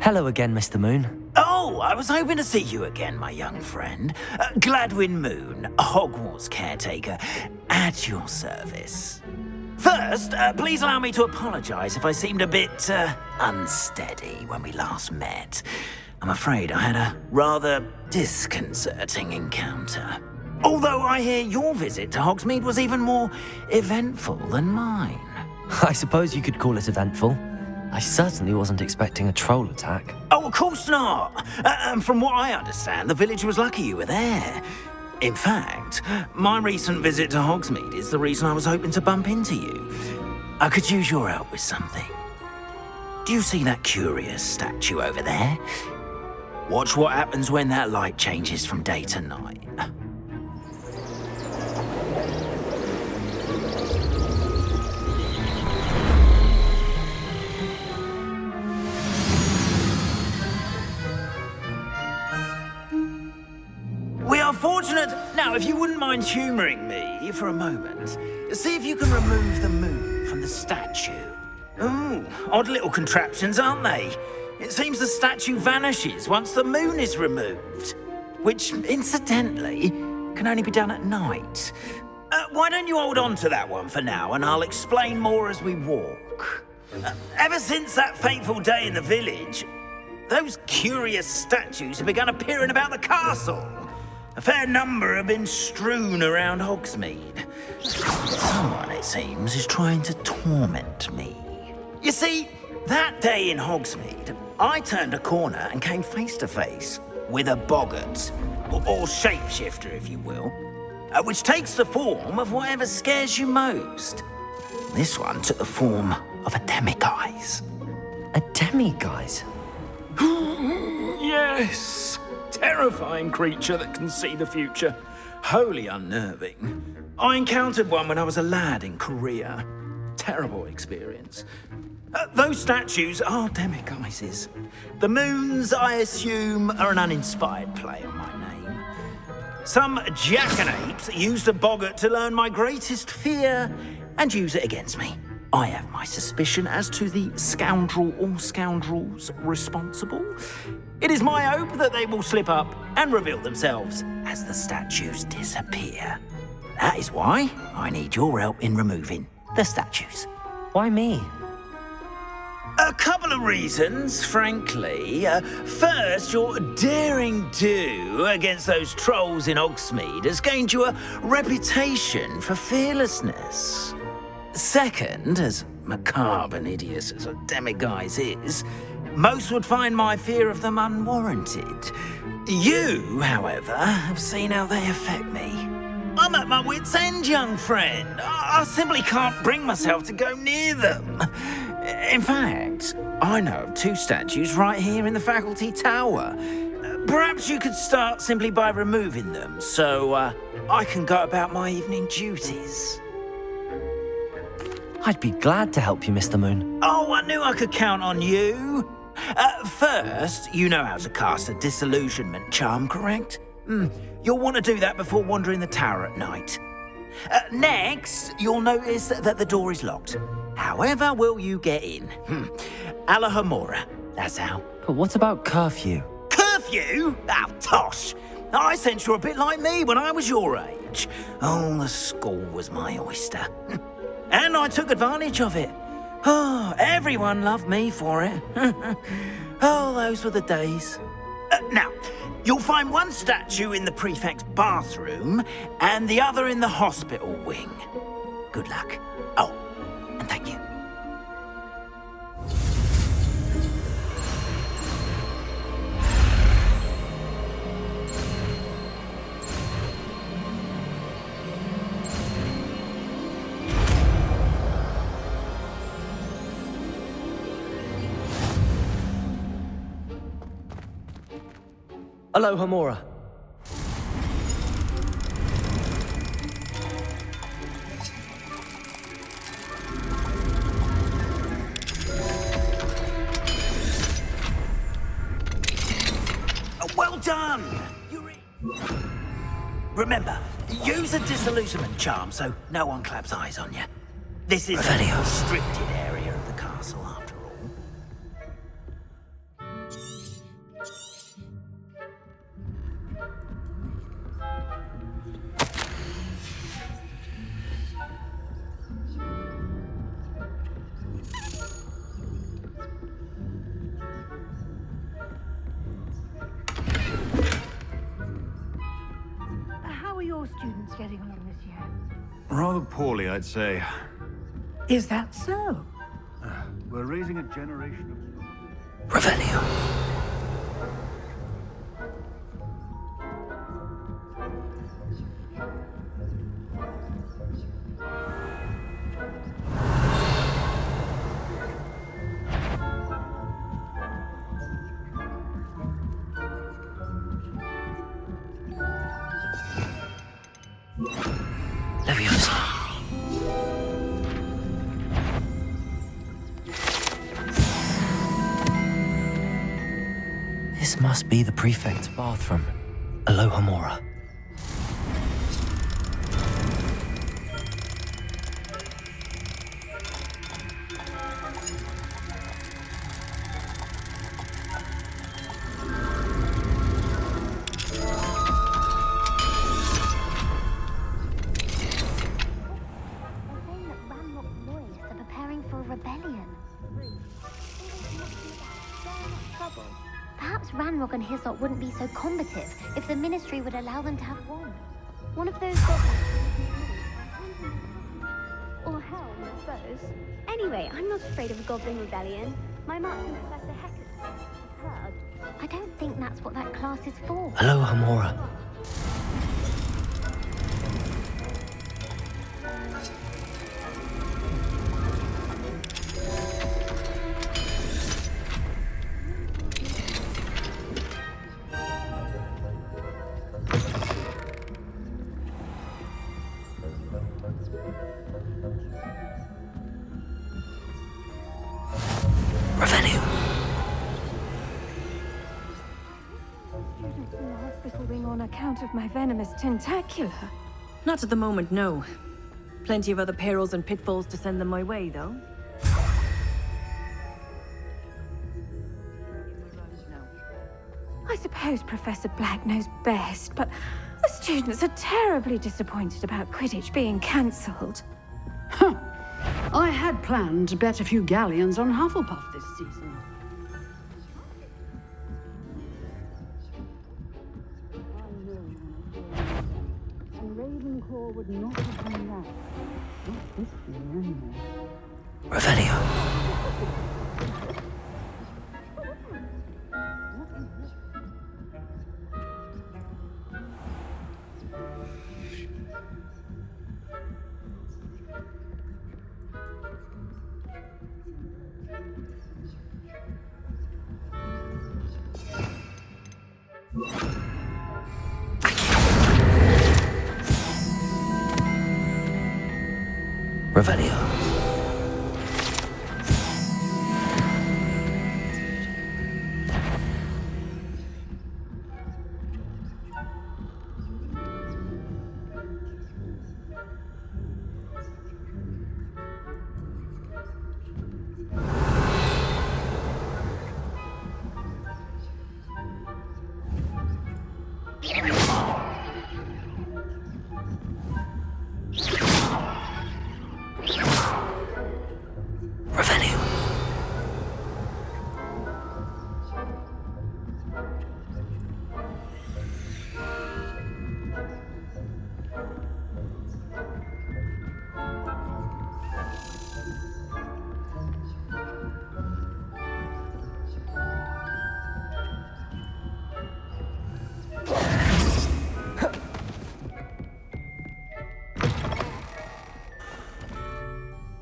Hello again, Mr. Moon. Oh, I was hoping to see you again, my young friend. Gladwin Moon, Hogwarts Caretaker, at your service. First, please allow me to apologize if I seemed a bit, unsteady when we last met. I'm afraid I had a rather disconcerting encounter. Although I hear your visit to Hogsmeade was even more eventful than mine. I suppose you could call it eventful. I certainly wasn't expecting a troll attack. Oh, of course not. And from what I understand, the village was lucky you were there. In fact, my recent visit to Hogsmeade is the reason I was hoping to bump into you. I could use your help with something. Do you see that curious statue over there? Watch what happens when that light changes from day to night. We are fortunate. Now, if you wouldn't mind humouring me for a moment, see if you can remove the moon from the statue. Ooh, odd little contraptions, aren't they? It seems the statue vanishes once the moon is removed, which, incidentally, can only be done at night. Why don't you hold on to that one for now, and I'll explain more as we walk. Ever since that fateful day in the village, those curious statues have begun appearing about the castle. A fair number have been strewn around Hogsmeade. Someone, it seems, is trying to torment me. You see, that day in Hogsmeade, I turned a corner and came face to face with a boggart, or shapeshifter, if you will, which takes the form of whatever scares you most. This one took the form of a demiguise. A demiguise? Yes. Terrifying creature that can see the future. Wholly unnerving. I encountered one when I was a lad in Korea. Terrible experience. Those statues are demiguises. The moons, I assume, are an uninspired play on my name. Some jackanapes used a boggart to learn my greatest fear and use it against me. I have my suspicion as to the scoundrel or scoundrels responsible. It is my hope that they will slip up and reveal themselves as the statues disappear. That is why I need your help in removing the statues. Why me? A couple of reasons, frankly. First, your daring do against those trolls in Hogsmeade has gained you a reputation for fearlessness. Second, as macabre and hideous as a demiguise is, most would find my fear of them unwarranted. You, however, have seen how they affect me. I'm at my wit's end, young friend. I simply can't bring myself to go near them. In fact, I know of two statues right here in the faculty tower. Perhaps you could start simply by removing them, so I can go about my evening duties. I'd be glad to help you, Mr. Moon. Oh, I knew I could count on you. First, you know how to cast a disillusionment charm, correct? You'll want to do that before wandering the tower at night. Next, you'll notice that the door is locked. However will you get in? Alohomora, that's how. But what about curfew? Curfew? Oh, tosh. I sense you're a bit like me when I was your age. Oh, the school was my oyster. And I took advantage of it. Oh, everyone loved me for it. Oh, those were the days. Now, you'll find one statue in the prefect's bathroom and the other in the hospital wing. Good luck. Oh, and thank you. Alohomora. Well done! Remember, use a disillusionment charm so no one claps eyes on you. This is a restricted area of the castle, after all. your students getting along this year? Rather poorly, I'd say. Is that so? We're raising a generation of... Revelio. Leviosa. This must be the prefect's bathroom. Alohomora. And Hislop wouldn't be so combative if the Ministry would allow them to have one. One of those goblins. Or hell, I suppose. Anyway, I'm not afraid of a goblin rebellion. My marksman Professor Hecker's heard. I don't think that's what that class is for. Alohomora. On account of my venomous tentacula? Not at the moment, no. Plenty of other perils and pitfalls to send them my way, though. I suppose Professor Black knows best, but the students are terribly disappointed about Quidditch being cancelled. Huh. I had planned to bet a few galleons on Hufflepuff this season. Would not have done that. Not this year, anyway. Revelio. Revelio.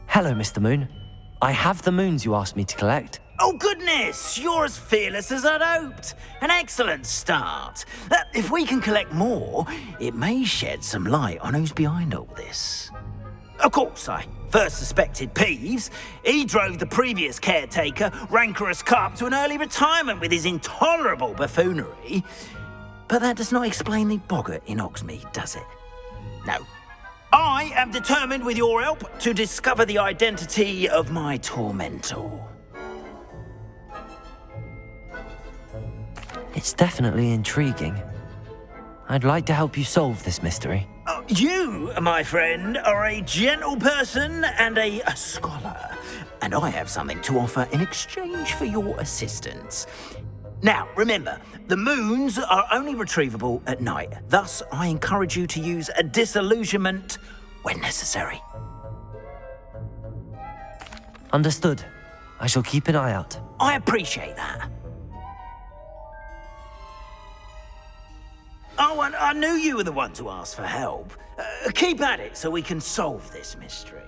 Hello, Mr. Moon. I have the moons you asked me to collect. Oh, goodness! You're as fearless as I'd hoped. An excellent start. If we can collect more, it may shed some light on who's behind all this. Of course, I first suspected Peeves. He drove the previous caretaker, rancorous Carp, to an early retirement with his intolerable buffoonery. But that does not explain the boggart in Hogsmeade, does it? No. I am determined, with your help, to discover the identity of my tormentor. It's definitely intriguing. I'd like to help you solve this mystery. You, my friend, are a gentle person and a scholar, and I have something to offer in exchange for your assistance. Now, remember, the moons are only retrievable at night. Thus, I encourage you to use a disillusionment when necessary. Understood. I shall keep an eye out. I appreciate that. Oh, and I knew you were the one to ask for help. Keep at it so we can solve this mystery.